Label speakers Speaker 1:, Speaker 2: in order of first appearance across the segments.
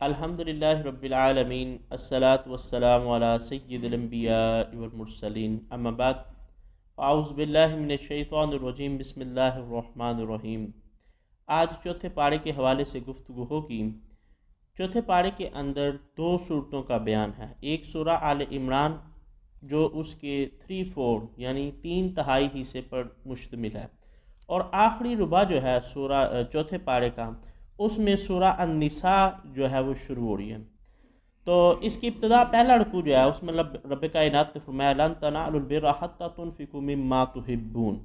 Speaker 1: الحمدللہ رب العالمین الصلاۃ والسلام علی سید الانبیاء والمرسلین اما بعد اعوذ باللہ من الشیطان الرجیم بسم اللہ الرحمن الرحیم۔ آج چوتھے پارے کے حوالے سے گفتگو ہوگی۔ چوتھے پارے کے اندر دو صورتوں کا بیان ہے، ایک سورہ آل عمران جو اس کے 3/4 یعنی 3/3 حصے پر مشتمل ہے، اور آخری ربع جو ہے سورہ چوتھے پارے کا، اس میں سورہ النساء جو ہے وہ شروع ہو رہی ہے۔ تو اس کی ابتدا پہلا رکوع جو ہے اس میں رب کائنات نے فرمایا لن تنالوا البر حتی تنفقوا مما تحبون،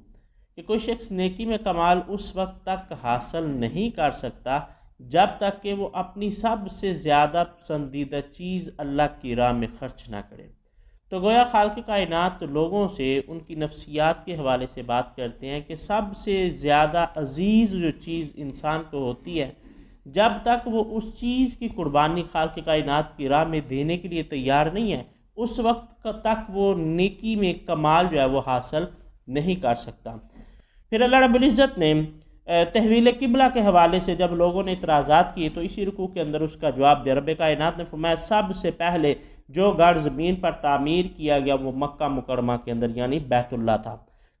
Speaker 1: کہ کوئی شخص نیکی میں کمال اس وقت تک حاصل نہیں کر سکتا جب تک کہ وہ اپنی سب سے زیادہ پسندیدہ چیز اللہ کی راہ میں خرچ نہ کرے۔ تو گویا خالق کائنات لوگوں سے ان کی نفسیات کے حوالے سے بات کرتے ہیں کہ سب سے زیادہ عزیز جو چیز انسان کو ہوتی ہے، جب تک وہ اس چیز کی قربانی خالق کائنات کی راہ میں دینے کے لیے تیار نہیں ہے، اس وقت تک وہ نیکی میں کمال جو ہے وہ حاصل نہیں کر سکتا۔ پھر اللہ رب العزت نے تحویل قبلہ کے حوالے سے جب لوگوں نے اعتراضات کیے تو اسی رکوع کے اندر اس کا جواب دیا۔ رب کائنات نے فرمایا سب سے پہلے جو گھر زمین پر تعمیر کیا گیا وہ مکہ مکرمہ کے اندر یعنی بیت اللہ تھا،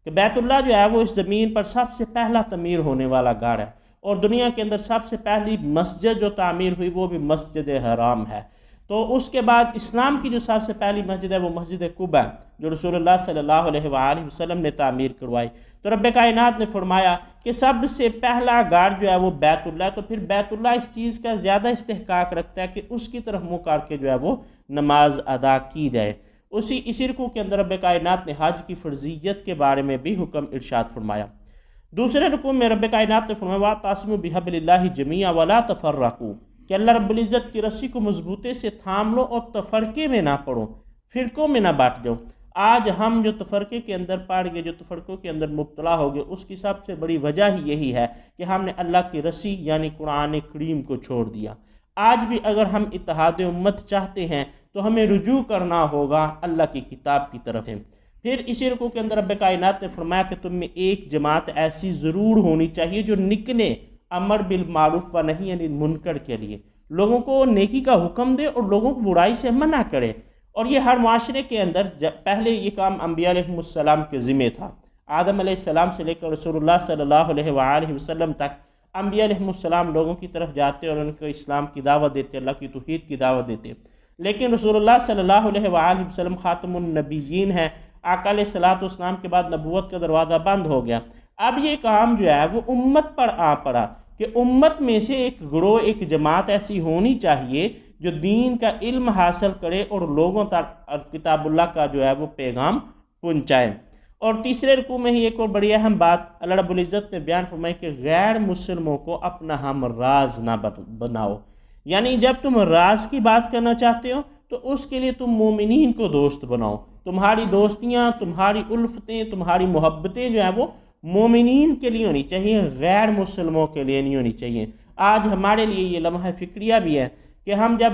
Speaker 1: کہ بیت اللہ جو ہے وہ اس زمین پر سب سے پہلا تعمیر ہونے والا گھر ہے، اور دنیا کے اندر سب سے پہلی مسجد جو تعمیر ہوئی وہ بھی مسجد حرام ہے۔ تو اس کے بعد اسلام کی جو سب سے پہلی مسجد ہے وہ مسجد قباء ہے جو رسول اللہ صلی اللہ علیہ وآلہ وسلم نے تعمیر کروائی۔ تو رب کائنات نے فرمایا کہ سب سے پہلا گھر جو ہے وہ بیت اللہ ہے، تو پھر بیت اللہ اس چیز کا زیادہ استحقاق رکھتا ہے کہ اس کی طرف منہ کر کے جو ہے وہ نماز ادا کی جائے۔ اسی رکوع کے اندر رب کائنات نے حج کی فرضیت کے بارے میں بھی حکم ارشاد فرمایا۔ دوسرے رکوع میں رب کائنات نے فرمایا وَاعْتَصِمُوا بِحَبْلِ اللَّهِ جَمِيعًا وَلَا تَفَرَّقُوا، کہ اللہ رب العزت کی رسی کو مضبوطی سے تھام لو اور تفرقے میں نہ پڑو، فرقوں میں نہ بانٹ جاؤ۔ آج ہم جو تفرقے کے اندر پڑ گئے، جو تفرقوں کے اندر مبتلا ہو گئے، اس کی سب سے بڑی وجہ ہی یہی ہے کہ ہم نے اللہ کی رسی یعنی قرآن کریم کو چھوڑ دیا۔ آج بھی اگر ہم اتحاد امت چاہتے ہیں تو ہمیں رجوع کرنا ہوگا اللہ کی کتاب کی طرف ہے۔ پھر اسی رکوع کے اندر رب کائنات نے فرمایا کہ تم میں ایک جماعت ایسی ضرور ہونی چاہیے جو نکلے امر بالمعروف و نہی عن المنکر کے لیے، لوگوں کو نیکی کا حکم دے اور لوگوں کو برائی سے منع کرے۔ اور یہ ہر معاشرے کے اندر پہلے یہ کام انبیاء علیہ السلام کے ذمہ تھا۔ آدم علیہ السلام سے لے کر رسول اللہ صلی اللہ علیہ وآلہ وسلم تک انبیاء علیہ السلام لوگوں کی طرف جاتے اور ان کو اسلام کی دعوت دیتے، اللہ کی توحید کی دعوت دیتے۔ لیکن رسول اللہ صلی اللہ علیہ وآلہ وسلم خاتم النبیین ہیں، آقا علیہ السلام کے بعد نبوت کا دروازہ بند ہو گیا۔ اب یہ کام جو ہے وہ امت پر آ پڑا کہ امت میں سے ایک گروہ، ایک جماعت ایسی ہونی چاہیے جو دین کا علم حاصل کرے اور لوگوں تک کتاب اللہ کا جو ہے وہ پیغام پہنچائے۔ اور تیسرے رکوع میں ہی ایک اور بڑی اہم بات اللہ رب العزت نے بیان فرمائی کہ غیر مسلموں کو اپنا ہم راز نہ بناؤ، یعنی جب تم راز کی بات کرنا چاہتے ہو تو اس کے لیے تم مومنین کو دوست بناؤ۔ تمہاری دوستیاں، تمہاری الفتیں، تمہاری محبتیں جو ہیں وہ مومنین کے لیے ہونی چاہیے، غیر مسلموں کے لیے نہیں ہونی چاہیے۔ آج ہمارے لیے یہ لمحہ فکریہ بھی ہے کہ ہم جب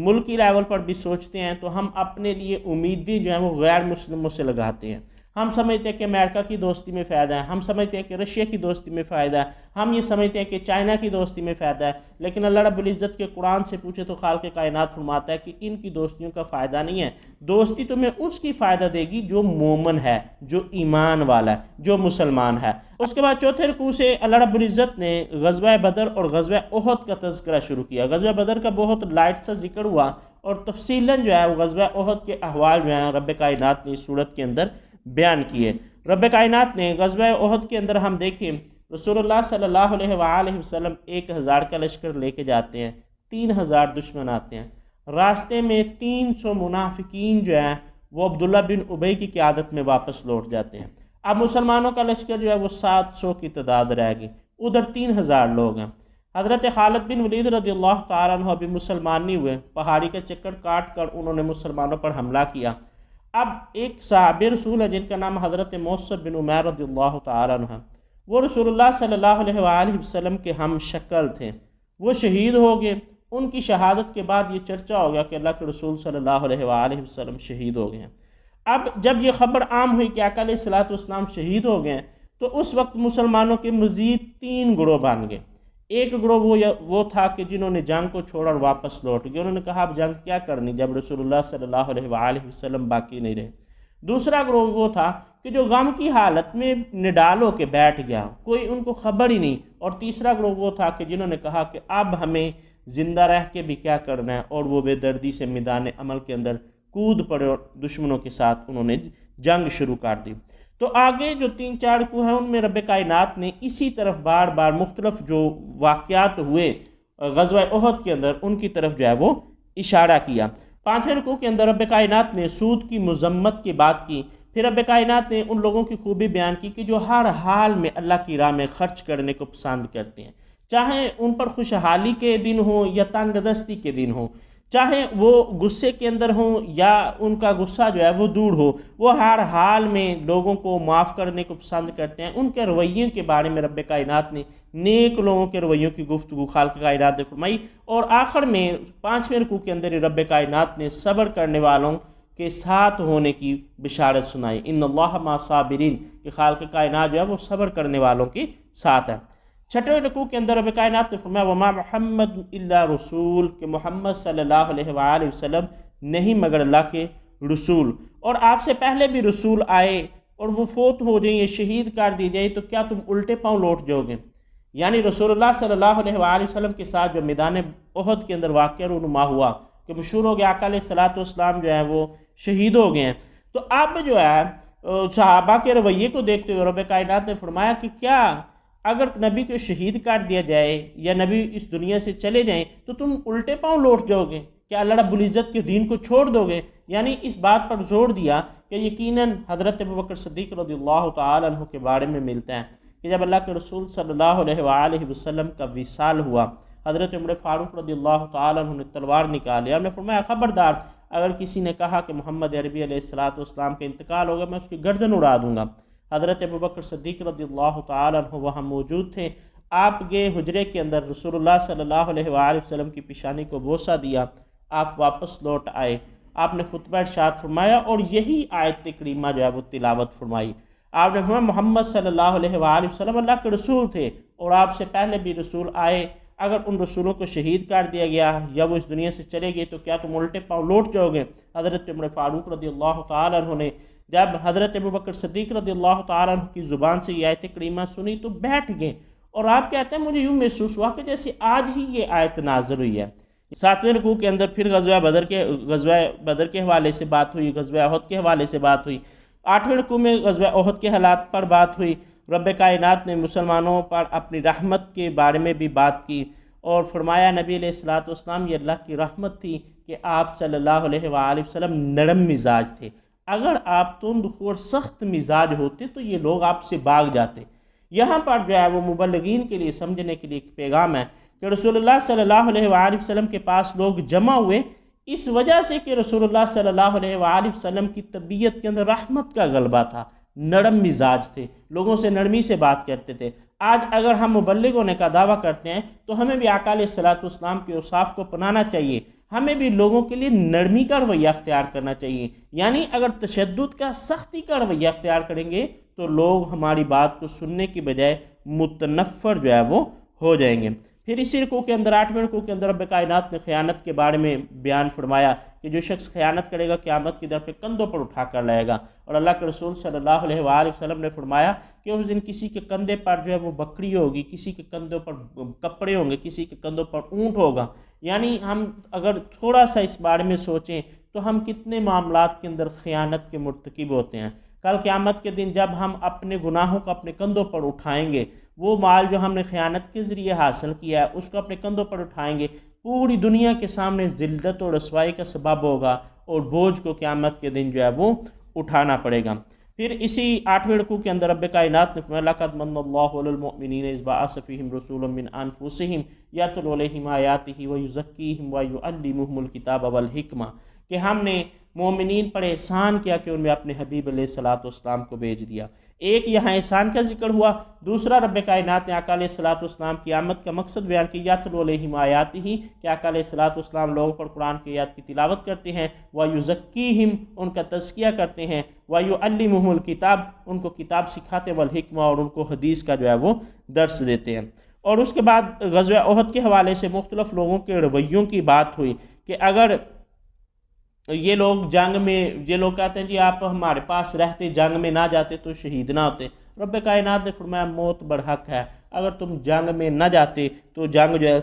Speaker 1: ملکی لیول پر بھی سوچتے ہیں تو ہم اپنے لیے امیدیں جو ہیں وہ غیر مسلموں سے لگاتے ہیں۔ ہم سمجھتے ہیں کہ امریکہ کی دوستی میں فائدہ ہے، ہم سمجھتے ہیں کہ رشیا کی دوستی میں فائدہ ہے، ہم یہ سمجھتے ہیں کہ چائنا کی دوستی میں فائدہ ہے، لیکن اللہ رب العزت کے قرآن سے پوچھے تو خالق کائنات فرماتا ہے کہ ان کی دوستیوں کا فائدہ نہیں ہے۔ دوستی تمہیں اس کی فائدہ دے گی جو مومن ہے، جو ایمان والا ہے، جو مسلمان ہے۔ اس کے بعد چوتھے رکوع سے اللہ رب العزت نے غزوہ بدر اور غزوہ احد کا تذکرہ شروع کیا۔ غزوہ بدر کا بہت لائٹ سا ذکر ہوا اور تفصیلاً جو ہے وہ غزوہ احد کے احوال جو ہیں رب کائنات نے اس صورت کے اندر بیان کیے۔ رب کائنات نے غزوہ احد کے اندر ہم دیکھیں رسول اللہ صلی اللہ علیہ وآلہ وسلم 1000 کا لشکر لے کے جاتے ہیں، 3000 دشمن آتے ہیں، راستے میں 300 منافقین جو ہیں وہ عبداللہ بن ابی کی قیادت میں واپس لوٹ جاتے ہیں۔ اب مسلمانوں کا لشکر جو ہے وہ 700 کی تعداد رہ گئی، ادھر 3000 لوگ ہیں۔ حضرت خالد بن ولید رضی اللہ تعالیٰ عنہ ابھی مسلمان نہیں ہوئے، پہاڑی کا چکر کاٹ کر انہوں نے مسلمانوں پر حملہ کیا۔ اب ایک صحابی رسول ہے جن کا نام حضرت موصب بن عمیر رضی اللہ تعالیٰ عنہ، وہ رسول اللہ صلی اللہ علیہ وآلہ وسلم کے ہم شکل تھے، وہ شہید ہو گئے۔ ان کی شہادت کے بعد یہ چرچا ہو گیا کہ اللہ کے رسول صلی اللہ علیہ وآلہ وسلم شہید ہو گئے ہیں۔ اب جب یہ خبر عام ہوئی کہ آقا علیہ السلام شہید ہو گئے ہیں تو اس وقت مسلمانوں کے مزید 3 گروہ بن گئے۔ ایک گروہ وہ تھا کہ جنہوں نے جنگ کو چھوڑا اور واپس لوٹ گئے، انہوں نے کہا اب جنگ کیا کرنی جب رسول اللہ صلی اللہ علیہ وآلہ وسلم باقی نہیں رہے۔ دوسرا گروہ وہ تھا کہ جو غم کی حالت میں نڈال ہو کے بیٹھ گیا، کوئی ان کو خبر ہی نہیں۔ اور تیسرا گروہ وہ تھا کہ جنہوں نے کہا کہ اب ہمیں زندہ رہ کے بھی کیا کرنا ہے، اور وہ بے دردی سے میدان عمل کے اندر کود پڑے اور دشمنوں کے ساتھ انہوں نے جنگ شروع کر دی۔ تو آگے جو 3-4 رکوع ہیں ان میں رب کائنات نے اسی طرف بار بار مختلف جو واقعات ہوئے غزوہ احد کے اندر ان کی طرف جو ہے وہ اشارہ کیا۔ 5ویں رکوع کے اندر رب کائنات نے سود کی مذمت کی بات کی، پھر رب کائنات نے ان لوگوں کی خوبی بیان کی کہ جو ہر حال میں اللہ کی راہ میں خرچ کرنے کو پسند کرتے ہیں، چاہے ان پر خوشحالی کے دن ہوں یا تنگ دستی کے دن ہوں، چاہے وہ غصے کے اندر ہوں یا ان کا غصہ جو ہے وہ دور ہو، وہ ہر حال میں لوگوں کو معاف کرنے کو پسند کرتے ہیں۔ ان کے رویوں کے بارے میں رب کائنات نے نیک لوگوں کے رویوں کی گفتگو خالق کائنات نے فرمائی، اور آخر میں 5ویں رکوع کے اندر رب کائنات نے صبر کرنے والوں کے ساتھ ہونے کی بشارت سنائی، ان اللہ مع صابرین، کہ خالق کائنات جو ہے وہ صبر کرنے والوں کے ساتھ ہے۔ 6ویں رکوع کے اندر رب کائنات نے فرمایا وما محمد الا رسول، کہ محمد صلی اللہ علیہ وآلہ وسلم نہیں مگر اللہ کے رسول، اور آپ سے پہلے بھی رسول آئے اور وہ فوت ہو جائیں یا شہید کر دی جائیں تو کیا تم الٹے پاؤں لوٹ جاؤ گے؟ یعنی رسول اللہ صلی اللہ علیہ وآلہ وسلم کے ساتھ جو میدان احد کے اندر واقعہ رونما ہوا کہ مشہور ہو گیا، آقا علیہ الصلوۃ والسلام جو ہیں وہ شہید ہو گئے ہیں، تو اب جو ہے صحابہ کے رویے کو دیکھتے ہوئے رب کائنات نے فرمایا کہ کیا اگر نبی کو شہید کر دیا جائے یا نبی اس دنیا سے چلے جائیں تو تم الٹے پاؤں لوٹ جاؤ گے؟ کیا اللہ رب العزت کے دین کو چھوڑ دو گے؟ یعنی اس بات پر زور دیا کہ یقیناً حضرت ابوبکر صدیق رضی اللہ تعالیٰ عنہ کے بارے میں ملتا ہے کہ جب اللہ کے رسول صلی اللہ علیہ وآلہ وسلم کا وصال ہوا، حضرت عمر فاروق رضی اللہ تعالیٰ عنہ نے تلوار نکالی اور نے فرمایا خبردار اگر کسی نے کہا کہ محمد عربی علیہ الصلوۃ والسلام کا انتقال ہوگا میں اس کی گردن اڑا دوں گا۔ حضرت ابوبکر صدیق رضی اللہ تعالیٰ عنہ وہاں موجود تھے، آپ گئے حجرے کے اندر، رسول اللہ صلی اللہ علیہ وآلہ وسلم کی پیشانی کو بوسہ دیا، آپ واپس لوٹ آئے، آپ نے خطبہ ارشاد فرمایا اور یہی آیت کریمہ جو ہے وہ تلاوت فرمائی۔ آپ نے فرمایا محمد صلی اللہ علیہ وآلہ وسلم اللہ کے رسول تھے اور آپ سے پہلے بھی رسول آئے، اگر ان رسولوں کو شہید کر دیا گیا یا وہ اس دنیا سے چلے گئے تو کیا تم الٹے پاؤں لوٹ جاؤ گے؟ حضرت عمر فاروق رضی اللہ تعالیٰ عنہ نے جب حضرت ابوبکر صدیق رضی اللہ تعالیٰ عنہ کی زبان سے یہ آیت کریمہ سنی تو بیٹھ گئے، اور آپ کہتے ہیں مجھے یوں محسوس ہوا کہ جیسے آج ہی یہ آیت نازل ہوئی ہے۔ 7ویں رکوع کے اندر پھر غزوہ بدر کے حوالے سے بات ہوئی، غزوہ احد کے حوالے سے بات ہوئی۔ 8ویں رکوع میں غزوہ احد کے حالات پر بات ہوئی، رب کائنات نے مسلمانوں پر اپنی رحمت کے بارے میں بھی بات کی اور فرمایا نبی علیہ الصلوۃ والسلام یہ اللہ کی رحمت تھی کہ آپ صلی اللہ علیہ وآلہ وسلم نرم مزاج تھے، اگر آپ تند خو اور سخت مزاج ہوتے تو یہ لوگ آپ سے بھاگ جاتے۔ یہاں پر جو ہے وہ مبلغین کے لیے سمجھنے کے لیے ایک پیغام ہے کہ رسول اللہ صلی اللہ علیہ وآلہ وسلم کے پاس لوگ جمع ہوئے اس وجہ سے کہ رسول اللہ صلی اللہ علیہ وآلہ وسلم کی طبیعت کے اندر رحمت کا غلبہ تھا، نرم مزاج تھے، لوگوں سے نرمی سے بات کرتے تھے۔ آج اگر ہم مبلغ ہونے کا دعویٰ کرتے ہیں تو ہمیں بھی آقا علیہ الصلوۃ والسلام کے اوصاف کو اپنانا چاہیے، ہمیں بھی لوگوں کے لیے نرمی کا رویہ اختیار کرنا چاہیے۔ یعنی اگر تشدد کا، سختی کا رویہ اختیار کریں گے تو لوگ ہماری بات کو سننے کی بجائے متنفر جو ہے وہ ہو جائیں گے۔ پھر اسی رکوع کے اندر 8ویں رکوع کے اندر رب کائنات نے خیانت کے بارے میں بیان فرمایا کہ جو شخص خیانت کرے گا قیامت کی در پہ کندھوں پر اٹھا کر لائے گا، اور اللہ کے رسول صلی اللہ علیہ وآلہ وسلم نے فرمایا کہ اس دن کسی کے کندھے پر جو ہے وہ بکری ہوگی، کسی کے کندھوں پر کپڑے ہوں گے، کسی کے کندھوں پر اونٹ ہوگا۔ یعنی ہم اگر تھوڑا سا اس بارے میں سوچیں تو ہم کتنے معاملات کے اندر خیانت کے مرتکب ہوتے ہیں۔ کل قیامت کے دن جب ہم اپنے گناہوں کو اپنے کندھوں پر اٹھائیں گے، وہ مال جو ہم نے خیانت کے ذریعے حاصل کیا ہے اس کو اپنے کندھوں پر اٹھائیں گے، پوری دنیا کے سامنے ذلت اور رسوائی کا سبب ہوگا اور بوجھ کو قیامت کے دن جو ہے وہ اٹھانا پڑے گا۔ پھر اسی 8ویں رکوع کے اندر رب کائنات نے فرمایا لَقَدْ مَنَّ اللَّهُ عَلَى الْمُؤْمِنِينَ إِذْ بَعَثَ فِيهِمْ رَسُولًا مِّنْ أَنفُسِهِمْ يَتْلُو عَلَيْهِمْ آيَاتِهِ وَيُزَكِّيهِمْ وَيُعَلِّمُهُمُ الْكِتَابَ وَالْحِكْمَةَ، کہ ہم نے مومنین پر احسان کیا کہ ان میں اپنے حبیب علیہ الصلوۃ والسلام کو بھیج دیا۔ ایک یہاں احسان کا ذکر ہوا، دوسرا رب کائنات نے آقا علیہ الصلوۃ والسلام کی آمد کا مقصد بیان کیا، یَتْلُو عَلَيْهِمْ آيَاتِهِ، کہ آقا علیہ الصلوۃ والسلام لوگوں پر قرآن کی آیات کی تلاوت کرتے ہیں، وَيُزَكِّيهِمْ، ان کا تزکیہ کرتے ہیں، وَيُعَلِّمُهُمُ الْكِتَابَ، ان کو کتاب سکھاتے، وَالْحِکْمَةَ، اور ان کو حدیث کا جو ہے وہ درس دیتے ہیں۔ اور اس کے بعد غزوہ احد کے حوالے سے مختلف لوگوں کے رویوں کی بات ہوئی کہ اگر یہ لوگ جنگ میں، یہ لوگ کہتے ہیں جی آپ ہمارے پاس رہتے جنگ میں نہ جاتے تو شہید نہ ہوتے، رب کائنات نے فرمایا موت برحق ہے، اگر تم جنگ میں نہ جاتے تو جنگ جو ہے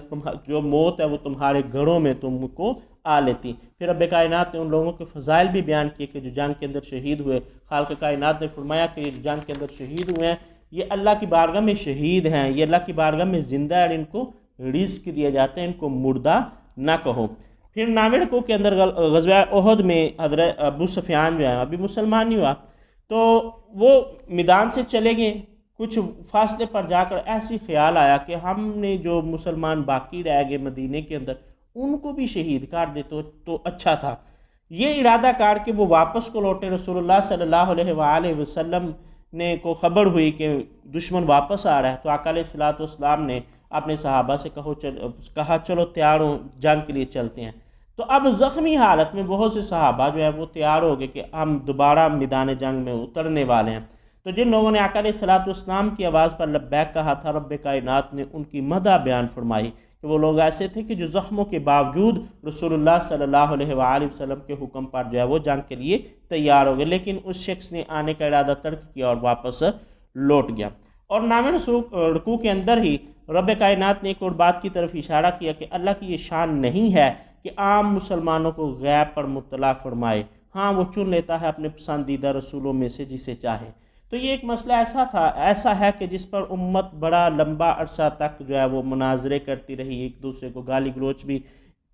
Speaker 1: جو موت ہے وہ تمہارے گھروں میں تم کو آ لیتی۔ پھر رب کائنات نے ان لوگوں کے فضائل بھی بیان کیے کہ جو جنگ کے اندر شہید ہوئے، خالق کائنات نے فرمایا کہ یہ جنگ کے اندر شہید ہوئے ہیں یہ اللہ کی بارگاہ میں شہید ہیں، یہ اللہ کی بارگاہ میں زندہ ہے اور ان کو رزق دیا جاتا ہے، ان کو مردہ نہ کہو۔ پھر 9ویں رکوع کے اندر غزوہ احد میں حضرت ابو سفیان جو ہے ابھی مسلمان نہیں ہوا، تو وہ میدان سے چلے گئے، کچھ فاصلے پر جا کر ایسی خیال آیا کہ ہم نے جو مسلمان باقی رہ گئے مدینے کے اندر ان کو بھی شہید کر دے تو اچھا تھا۔ یہ ارادہ کر کے وہ واپس کو لوٹے۔ رسول اللہ صلی اللہ علیہ وآلہ وسلم نے کو خبر ہوئی کہ دشمن واپس آ رہا ہے، تو آقا علیہ الصلوۃ والسلام نے اپنے صحابہ سے کہا چلو تیار ہو، جنگ کے لیے چلتے ہیں۔ تو اب زخمی حالت میں بہت سے صحابہ جو ہیں وہ تیار ہو گئے کہ ہم دوبارہ میدان جنگ میں اترنے والے ہیں۔ تو جن لوگوں نے آقا علیہ الصلوۃ والسلام کی آواز پر لبیک کہا تھا، رب کائنات نے ان کی مدح بیان فرمائی کہ وہ لوگ ایسے تھے کہ جو زخموں کے باوجود رسول اللہ صلی اللہ علیہ وآلہ وسلم کے حکم پر جو ہے وہ جنگ کے لیے تیار ہو گئے، لیکن اس شخص نے آنے کا ارادہ ترک کیا اور واپس لوٹ گیا۔ اور 9ویں رکوع کے اندر ہی رب کائنات نے ایک اور بات کی طرف اشارہ کیا کہ اللہ کی یہ شان نہیں ہے کہ عام مسلمانوں کو غیب پر مطلع فرمائے، ہاں وہ چن لیتا ہے اپنے پسندیدہ رسولوں میں سے جسے چاہے۔ تو یہ ایک مسئلہ ایسا ہے کہ جس پر امت بڑا لمبا عرصہ تک جو ہے وہ مناظرے کرتی رہی، ایک دوسرے کو گالی گلوچ بھی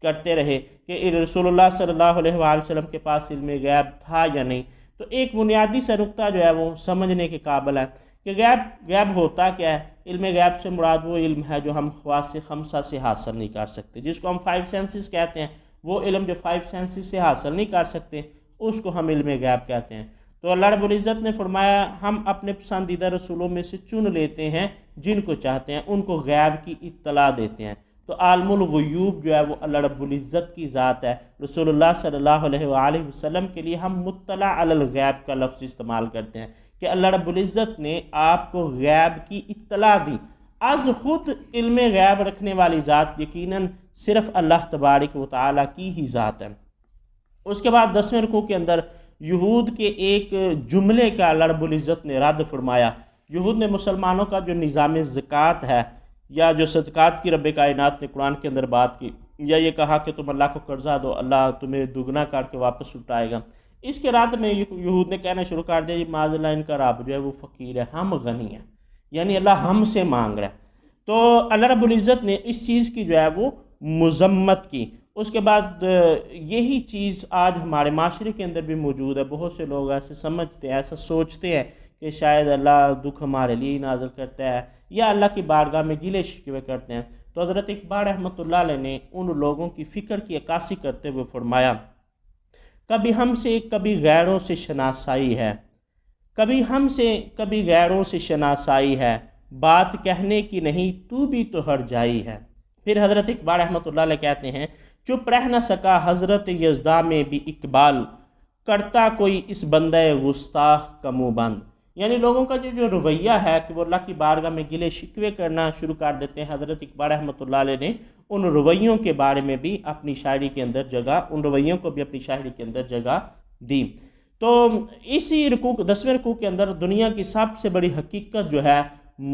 Speaker 1: کرتے رہے کہ رسول اللہ صلی اللہ علیہ وآلہ وسلم کے پاس علم غیب تھا یا نہیں۔ تو ایک بنیادی سا نقطہ جو ہے وہ سمجھنے کے قابل ہے کہ غیب ہوتا کیا ہے۔ علم غیب سے مراد وہ علم ہے جو ہم خواص خمسہ سے حاصل نہیں کر سکتے، جس کو ہم 5 سینسز کہتے ہیں، وہ علم جو 5 سینسز سے حاصل نہیں کر سکتے اس کو ہم علم غیب کہتے ہیں۔ تو اللہ رب العزت نے فرمایا ہم اپنے پسندیدہ رسولوں میں سے چن لیتے ہیں جن کو چاہتے ہیں، ان کو غیب کی اطلاع دیتے ہیں۔ تو عالم الغیوب جو ہے وہ اللہ رب العزت کی ذات ہے۔ رسول اللہ صلی اللہ علیہ وآلہ وسلم کے لیے ہم مطلع علی الغیب کا لفظ استعمال کرتے ہیں کہ اللہ رب العزت نے آپ کو غیب کی اطلاع دی۔ از خود علم غیب رکھنے والی ذات یقیناً صرف اللہ تبارک و تعالیٰ کی ہی ذات ہے۔ اس کے بعد 10ویں رکوع کے اندر یہود کے ایک جملے کا اللہ رب العزت نے رد فرمایا۔ یہود نے مسلمانوں کا جو نظام زکوٰۃ ہے یا جو صدقات کی رب کائنات نے قرآن کے اندر بات کی، یا یہ کہا کہ تم اللہ کو قرضہ دو اللہ تمہیں دگنا کر کے واپس لوٹائے گا، اس کے رد میں یہود نے کہنا شروع کر دیا معاذ اللہ ان کا رب جو ہے وہ فقیر ہے، ہم غنی ہیں، یعنی اللہ ہم سے مانگ رہا ہے۔ تو اللہ رب العزت نے اس چیز کی جو ہے وہ مذمت کی۔ اس کے بعد یہی چیز آج ہمارے معاشرے کے اندر بھی موجود ہے۔ بہت سے لوگ ایسے سمجھتے ہیں، ایسا سوچتے ہیں کہ شاید اللہ دکھ ہمارے لیے ہی نازل کرتا ہے یا اللہ کی بارگاہ میں گلے شکوے کرتے ہیں۔ تو حضرت اقبال رحمۃ اللہ علیہ نے ان لوگوں کی فکر کی عکاسی کرتے ہوئے فرمایا کبھی ہم سے کبھی غیروں سے شناسائی ہے، کبھی ہم سے کبھی غیروں سے شناسائی ہے، بات کہنے کی نہیں تو بھی تو ہر جائی ہے۔ پھر حضرت اقبال رحمۃ اللہ علیہ کہتے ہیں چپ رہ نہ سکا حضرت یزداں میں بھی اقبال، کرتا کوئی اس بندہ گستاخ کا منہ بند۔ یعنی لوگوں کا جو رویہ ہے کہ وہ اللہ کی بارگاہ میں گلے شکوے کرنا شروع کر دیتے ہیں، حضرت اقبال رحمۃ اللہ علیہ نے ان رویوں کے بارے میں بھی اپنی شاعری کے اندر ان رویوں کو بھی اپنی شاعری کے اندر جگہ دی۔ تو اسی 10ویں رکوع کے اندر دنیا کی سب سے بڑی حقیقت جو ہے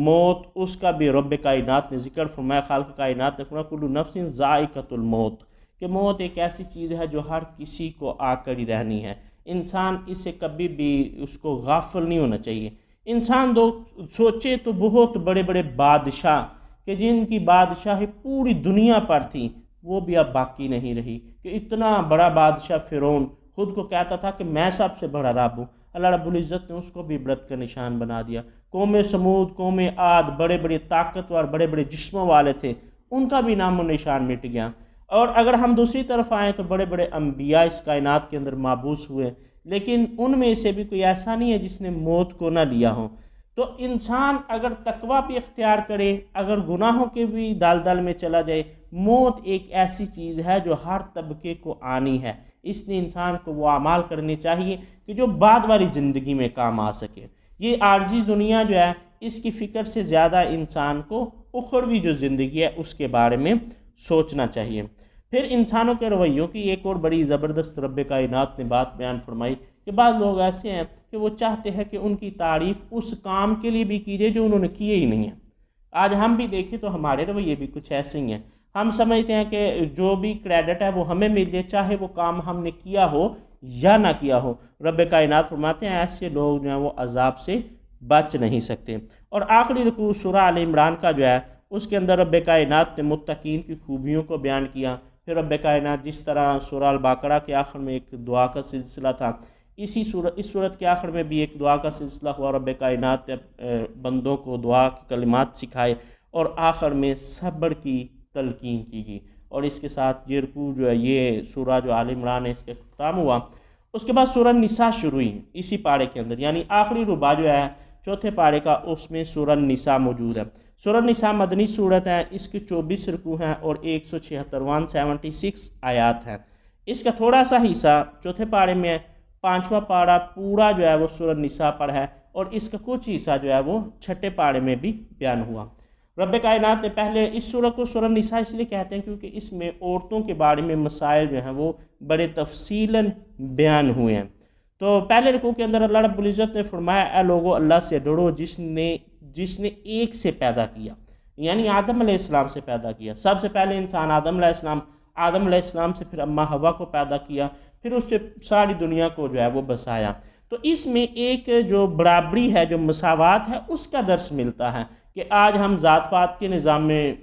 Speaker 1: موت، اس کا بھی رب کائنات نے ذکر فرمایا، خالق کائنات نے فرمایا کل نفس ذائقۃ الموت، کہ موت ایک ایسی چیز ہے جو ہر کسی کو آ کر ہی رہنی ہے۔ انسان اس سے کبھی بھی اس کو غافل نہیں ہونا چاہیے۔ انسان سوچے تو بہت بڑے بڑے بادشاہ کہ جن کی بادشاہی پوری دنیا پر تھی وہ بھی اب باقی نہیں رہی، کہ اتنا بڑا بادشاہ فرعون خود کو کہتا تھا کہ میں سب سے بڑا رب ہوں، اللہ رب العزت نے اس کو بھی عبرت کا نشان بنا دیا۔ قوم سمود، قوم عاد بڑے بڑے طاقتور بڑے بڑے جسموں والے تھے، ان کا بھی نام و نشان مٹ گیا۔ اور اگر ہم دوسری طرف آئیں تو بڑے بڑے انبیاء اس کائنات کے اندر مابعوث ہوئے، لیکن ان میں سے بھی کوئی ایسا نہیں ہے جس نے موت کو نہ لیا ہو۔ تو انسان اگر تقویٰ بھی اختیار کرے، اگر گناہوں کے بھی دلدل میں چلا جائے، موت ایک ایسی چیز ہے جو ہر طبقے کو آنی ہے۔ اس لیے انسان کو وہ اعمال کرنے چاہیے کہ جو بعد والی زندگی میں کام آ سکے۔ یہ عارضی دنیا جو ہے اس کی فکر سے زیادہ انسان کو اخروی جو زندگی ہے اس کے بارے میں سوچنا چاہیے۔ پھر انسانوں کے رویوں کی ایک اور بڑی زبردست رب کائنات نے بات بیان فرمائی کہ بعض لوگ ایسے ہیں کہ وہ چاہتے ہیں کہ ان کی تعریف اس کام کے لیے بھی کیجیے جو انہوں نے کیے ہی نہیں ہیں۔ آج ہم بھی دیکھیں تو ہمارے رویے بھی کچھ ایسے ہی ہیں، ہم سمجھتے ہیں کہ جو بھی کریڈٹ ہے وہ ہمیں مل جائے، چاہے وہ کام ہم نے کیا ہو یا نہ کیا ہو۔ رب کائنات فرماتے ہیں ایسے لوگ جو ہیں وہ عذاب سے بچ نہیں سکتے۔ اور آخری رکوع سورہ آل عمران کا جو ہے اس کے اندر رب کائنات نے متقین کی خوبیوں کو بیان کیا۔ پھر رب کائنات جس طرح سورہ البقرہ کے آخر میں ایک دعا کا سلسلہ تھا، اس صورت کے آخر میں بھی ایک دعا کا سلسلہ ہوا۔ رب کائنات نے بندوں کو دعا کے کلمات سکھائے اور آخر میں صبر کی تلقین کی گئی، اور اس کے ساتھ یہ رکوع جو ہے یہ سورہ جو آل عمران ہے اس کے اختتام ہوا۔ اس کے بعد سورہ نساء شروع ہوئی اسی پارے کے اندر، یعنی آخری ربع جو ہے چوتھے پارے کا، اس میں سورہ نساء موجود ہے۔ سورہ نساء مدنی صورت ہے، اس کے 24 رکوع ہیں اور 176 آیات ہیں۔ اس کا تھوڑا سا حصہ چوتھے پارے میں ہے، پانچواں پارہ پورا جو ہے وہ سورہ نساء پر ہے، اور اس کا کچھ حصہ جو ہے وہ چھٹے پارے میں بھی بیان ہوا۔ رب کائنات نے پہلے اس سورہ کو سورہ نساء اس لیے کہتے ہیں کیونکہ اس میں عورتوں کے بارے میں مسائل جو ہیں وہ بڑے تفصیلاً بیان ہوئے ہیں۔ تو پہلے رکوع کے اندر اللہ رب العزت نے فرمایا اے لوگو اللہ سے ڈرو جس نے ایک سے پیدا کیا، یعنی آدم علیہ السلام سے پیدا کیا۔ سب سے پہلے انسان آدم علیہ السلام سے پھر اماں حوا کو پیدا کیا، پھر اس سے ساری دنیا کو جو ہے وہ بسایا۔ تو اس میں ایک جو برابری ہے، جو مساوات ہے، اس کا درس ملتا ہے کہ آج ہم ذات پات کے نظام میں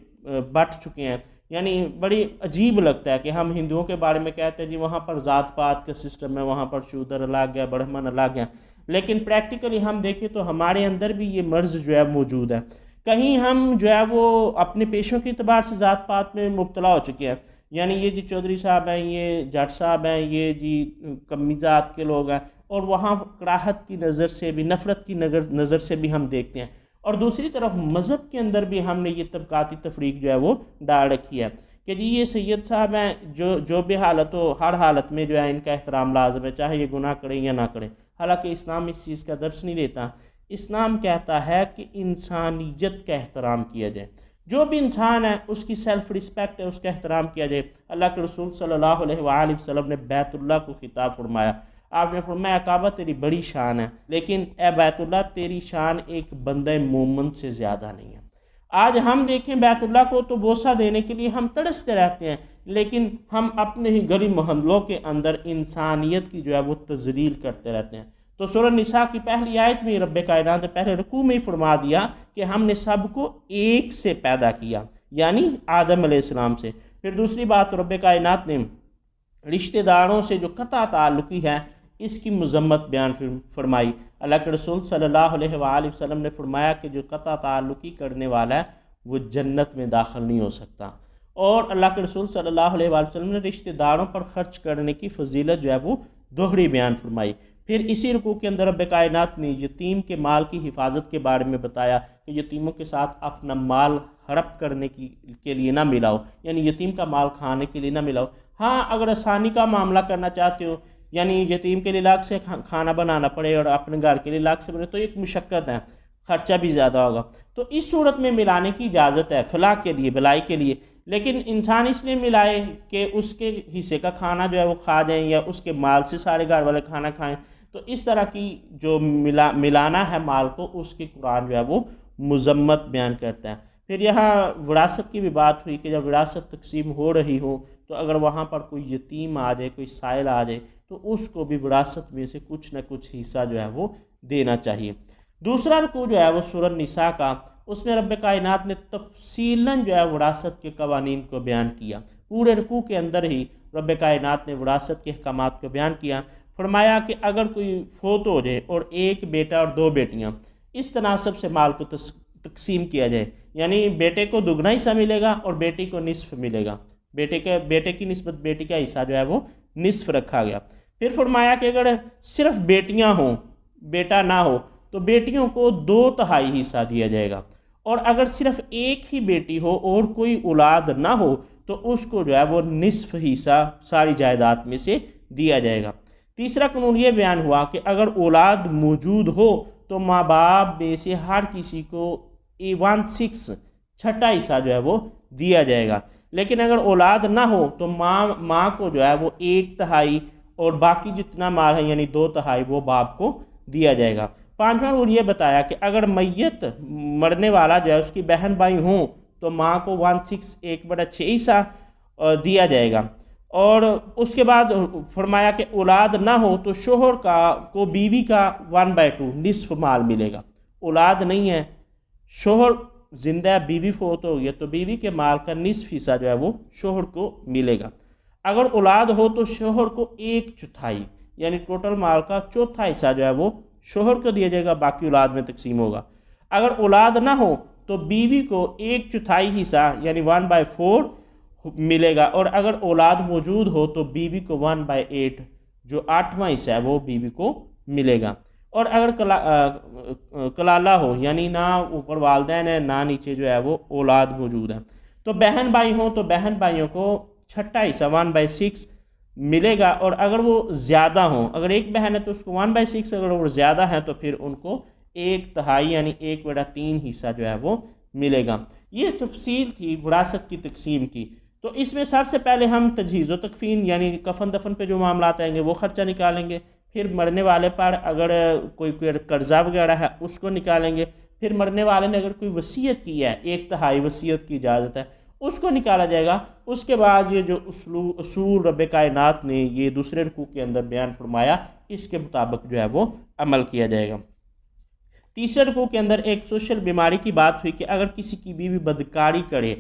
Speaker 1: بٹ چکے ہیں۔ یعنی بڑی عجیب لگتا ہے کہ ہم ہندوؤں کے بارے میں کہتے ہیں جی وہاں پر ذات پات کا سسٹم ہے، وہاں پر شودر الگ ہے، برہمن الگ ہے، لیکن پریکٹیکلی ہم دیکھیں تو ہمارے اندر بھی یہ مرض جو ہے موجود ہے۔ کہیں ہم جو ہے وہ اپنے پیشوں کے اعتبار سے ذات پات میں مبتلا ہو چکے ہیں، یعنی یہ جی چودھری صاحب ہیں، یہ جٹ صاحب ہیں، یہ جی کمی ذات کے لوگ ہیں، اور وہاں کراہت کی نظر سے بھی، نفرت کی نظر سے بھی ہم دیکھتے ہیں۔ اور دوسری طرف مذہب کے اندر بھی ہم نے یہ طبقاتی تفریق جو ہے وہ ڈال رکھی ہے کہ جی یہ سید صاحب ہیں، جو بھی حالت ہو، ہر حالت میں جو ہے ان کا احترام لازم ہے، چاہے یہ گناہ کریں یا نہ کریں۔ حالانکہ اسلام اس چیز کا درس نہیں دیتا۔ اسلام کہتا ہے کہ انسانیت کا احترام کیا جائے، جو بھی انسان ہے اس کی سیلف رسپیکٹ ہے، اس کا احترام کیا جائے۔ اللہ کے رسول صلی اللہ علیہ وآلہ وسلم نے بیت اللہ کو خطاب فرمایا، آپ نے فرمایا کعبہ تیری بڑی شان ہے، لیکن اے بیت اللہ تیری شان ایک بندہ مومن سے زیادہ نہیں ہے۔ آج ہم دیکھیں بیت اللہ کو تو بوسہ دینے کے لیے ہم تڑستے رہتے ہیں، لیکن ہم اپنے ہی گلی محلوں کے اندر انسانیت کی جو ہے وہ تذلیل کرتے رہتے ہیں۔ تو سورہ نساء کی پہلی آیت میں رب کائنات نے پہلے رکوع میں ہی فرما دیا کہ ہم نے سب کو ایک سے پیدا کیا، یعنی آدم علیہ السلام سے۔ پھر دوسری بات رب کائنات نے رشتہ داروں سے جو قطع تعلقی ہے اس کی مذمت بیان فرمائی۔ اللہ کے رسول صلی اللہ علیہ وآلہ وسلم نے فرمایا کہ جو قطع تعلقی کرنے والا ہے وہ جنت میں داخل نہیں ہو سکتا۔ اور اللہ کے رسول صلی اللہ علیہ وآلہ وسلم نے رشتہ داروں پر خرچ کرنے کی فضیلت جو ہے وہ دوہری بیان فرمائی۔ پھر اسی رکوع کے اندر رب کائنات نے یتیم کے مال کی حفاظت کے بارے میں بتایا کہ یتیموں کے ساتھ اپنا مال ہڑپ کرنے کے لیے نہ ملاؤ، یعنی یتیم کا مال کھانے کے لیے نہ ملاؤ۔ ہاں اگر آسانی کا معاملہ کرنا چاہتے ہو، یعنی یتیم کے لیے الگ سے کھانا بنانا پڑے اور اپنے گھر کے لیے الگ سے بنے، تو ایک مشقت ہے، خرچہ بھی زیادہ ہوگا، تو اس صورت میں ملانے کی اجازت ہے فلاح کے لیے، بھلائی کے لیے۔ لیکن انسان اس لیے ملائے کہ اس کے حصے کا کھانا جو ہے وہ کھا جائیں یا اس کے مال سے سارے گھر والے کھانا کھائیں، تو اس طرح کی جو ملانا ہے مال کو، اس کی قرآن جو ہے وہ مذمت بیان کرتا ہے۔ پھر یہاں وراثت کی بھی بات ہوئی کہ جب وراثت تقسیم ہو رہی ہو تو اگر وہاں پر کوئی یتیم آ جائے، کوئی سائل آ جائے، تو اس کو بھی وراثت میں سے کچھ نہ کچھ حصہ جو ہے وہ دینا چاہیے۔ دوسرا رکوع جو ہے وہ سورہ نساء کا، اس میں رب کائنات نے تفصیلاً جو ہے وراثت کے قوانین کو بیان کیا۔ پورے رکوع کے اندر ہی رب کائنات نے وراثت کے احکامات کو بیان کیا۔ فرمایا کہ اگر کوئی فوت ہو جائے اور ایک بیٹا اور دو بیٹیاں، اس تناسب سے مال کو تقسیم کیا جائے، یعنی بیٹے کو دگنا حصہ ملے گا اور بیٹی کو نصف ملے گا، بیٹے کی نسبت بیٹی کا حصہ جو ہے وہ نصف رکھا گیا۔ پھر فرمایا کہ اگر صرف بیٹیاں ہوں، بیٹا نہ ہو، تو بیٹیوں کو 2/3 حصہ دیا جائے گا، اور اگر صرف ایک ہی بیٹی ہو اور کوئی اولاد نہ ہو تو اس کو جو ہے وہ نصف حصہ ساری جائیداد میں سے دیا جائے گا۔ تیسرا قانون یہ بیان ہوا کہ اگر اولاد موجود ہو تو ماں باپ میں سے ہر کسی کو 1/6 چھٹا حصہ جو ہے وہ دیا جائے گا۔ لیکن اگر اولاد نہ ہو تو ماں کو جو ہے وہ 1/3 اور باقی جتنا مال ہے یعنی 2/3 وہ باپ کو دیا جائے گا۔ پانچواں رول یہ بتایا کہ اگر میت مرنے والا جو ہے اس کی بہن بھائی ہوں تو ماں کو 1/6 1/6 حصہ دیا جائے گا۔ اور اس کے بعد فرمایا کہ اولاد نہ ہو تو شوہر کو بیوی کا 1/2 نصف مال ملے گا۔ اولاد نہیں ہے، شوہر زندہ ہے، بیوی فوت ہو گئی ہے، تو بیوی کے مال کا نصف حصہ جو ہے وہ شوہر کو ملے گا۔ اگر اولاد ہو تو شوہر کو 1/4 یعنی ٹوٹل مال کا چوتھا حصہ جو ہے وہ شوہر کو دیا جائے گا، باقی اولاد میں تقسیم ہوگا۔ اگر اولاد نہ ہو تو بیوی کو 1/4 حصہ یعنی 1/4 ملے گا، اور اگر اولاد موجود ہو تو بیوی کو 1/8 جو 8واں حصہ ہے وہ بیوی کو ملے گا۔ اور اگر کلالہ ہو یعنی نہ اوپر والدین ہے نہ نیچے جو ہے وہ اولاد موجود ہے تو بہن بھائی ہوں تو بہن بھائیوں کو چھٹا حصہ 1/6 ملے گا، اور اگر وہ زیادہ ہوں، اگر ایک بہن ہے تو اس کو 1/6، اگر وہ زیادہ ہیں تو پھر ان کو 1/3 یعنی 1/3 حصہ جو ہے وہ ملے گا۔ یہ تفصیل تھی وراثت کی تقسیم کی۔ تو اس میں سب سے پہلے ہم تجہیز و تکفین یعنی کفن دفن پہ جو معاملات آئیں گے وہ خرچہ نکالیں گے، پھر مرنے والے پر اگر کوئی قرضہ وغیرہ ہے اس کو نکالیں گے، پھر مرنے والے نے اگر کوئی وصیت کی ہے 1/3 وصیت کی اجازت ہے اس کو نکالا جائے گا۔ اس کے بعد یہ جو اصول رب کائنات نے یہ دوسرے رکوع کے اندر بیان فرمایا اس کے مطابق جو ہے وہ عمل کیا جائے گا۔ تیسرے رکوع کے اندر ایک سوشل بیماری کی بات ہوئی کہ اگر کسی کی بیوی بدکاری کرے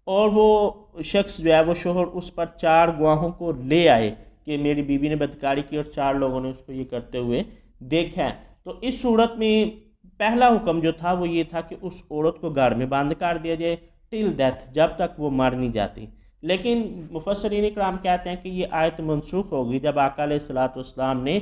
Speaker 1: اور وہ شخص جو ہے وہ شوہر اس پر 4 گواہوں کو لے آئے کہ میری بیوی نے بدکاری کی اور 4 لوگوں نے اس کو یہ کرتے ہوئے دیکھا ہے، تو اس صورت میں پہلا حکم جو تھا وہ یہ تھا کہ اس عورت کو گھر میں بند کر دیا جائے ٹل ڈیتھ، جب تک وہ مر نہیں جاتی۔ لیکن مفسرین کرام کہتے ہیں کہ یہ آیت منسوخ ہوگی جب آقا علیہ الصلوۃ والسلام نے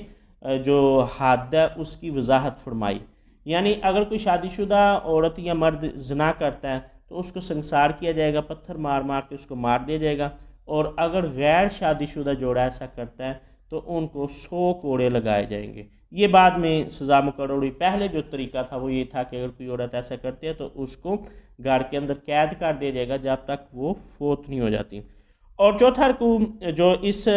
Speaker 1: جو حد ہے اس کی وضاحت فرمائی، یعنی اگر کوئی شادی شدہ عورت یا مرد زنا کرتا ہے تو اس کو سنسار کیا جائے گا، پتھر مار مار کے اس کو مار دیا جائے گا، اور اگر غیر شادی شدہ جوڑا ایسا کرتا ہے تو ان کو 100 کوڑے لگائے جائیں گے۔ یہ بعد میں سزا مقرر ہوئی، پہلے جو طریقہ تھا وہ یہ تھا کہ اگر کوئی عورت ایسا کرتی ہے تو اس کو گھر کے اندر قید کر دیا جائے گا جب تک وہ فوت نہیں ہو جاتی۔ اور چوتھا رکوع جو اس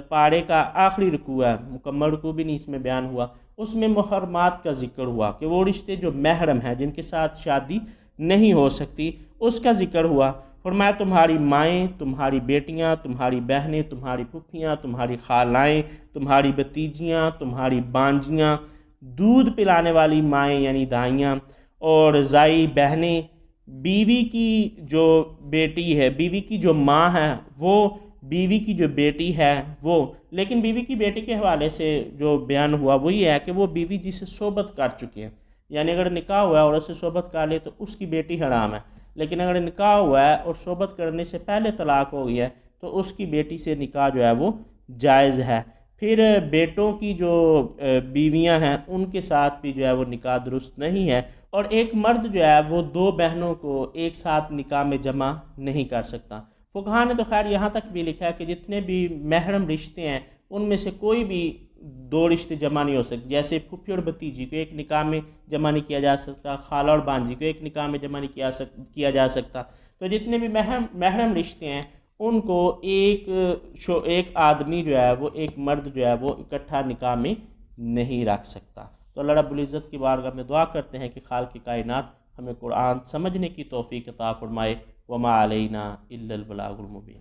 Speaker 1: پارے کا آخری رکوع ہے، مکمل رکوع بھی نہیں اس میں بیان ہوا، اس میں محرمات کا ذکر ہوا کہ وہ رشتے جو محرم ہیں جن کے ساتھ شادی نہیں ہو سکتی اس کا ذکر ہوا۔ فرمایا تمہاری مائیں، تمہاری بیٹیاں، تمہاری بہنیں، تمہاری پھپھیاں، تمہاری خالائیں، تمہاری بھتیجیاں، تمہاری بانجیاں، دودھ پلانے والی مائیں یعنی دائیاں، اور زائی بہنیں، بیوی کی جو بیٹی ہے، بیوی کی جو ماں ہے وہ، بیوی کی جو بیٹی ہے وہ۔ لیکن بیوی کی بیٹی کے حوالے سے جو بیان ہوا وہ یہ ہے کہ وہ بیوی جسے صحبت کر چکی ہے، یعنی اگر نکاح ہوا ہے عورت سے صحبت کر لے تو اس کی بیٹی حرام ہے، لیکن اگر نکاح ہوا ہے اور صحبت کرنے سے پہلے طلاق ہو گیا ہے تو اس کی بیٹی سے نکاح جو ہے وہ جائز ہے۔ پھر بیٹوں کی جو بیویاں ہیں ان کے ساتھ بھی جو ہے وہ نکاح درست نہیں ہے، اور ایک مرد جو ہے وہ 2 بہنوں کو ایک ساتھ نکاح میں جمع نہیں کر سکتا۔ فقہاء نے تو خیر یہاں تک بھی لکھا ہے کہ جتنے بھی محرم رشتے ہیں ان میں سے کوئی بھی 2 رشتے جمع نہیں ہو سکتے، جیسے پھپھی اور بھتیجی کو ایک نکاح میں جمع نہیں کیا جا سکتا، خالہ اور بانجی کو ایک نکاح میں جمع نہیں کیا جا سکتا۔ تو جتنے بھی محرم رشتے ہیں ان کو ایک آدمی جو ہے وہ، ایک مرد جو ہے وہ اکٹھا نکاح میں نہیں رکھ سکتا۔ تو اللہ رب العزت کی بارگاہ میں دعا کرتے ہیں کہ خالق کائنات ہمیں قرآن سمجھنے کی توفیق عطا فرمائے۔ وما علینا الا البلاغ المبین۔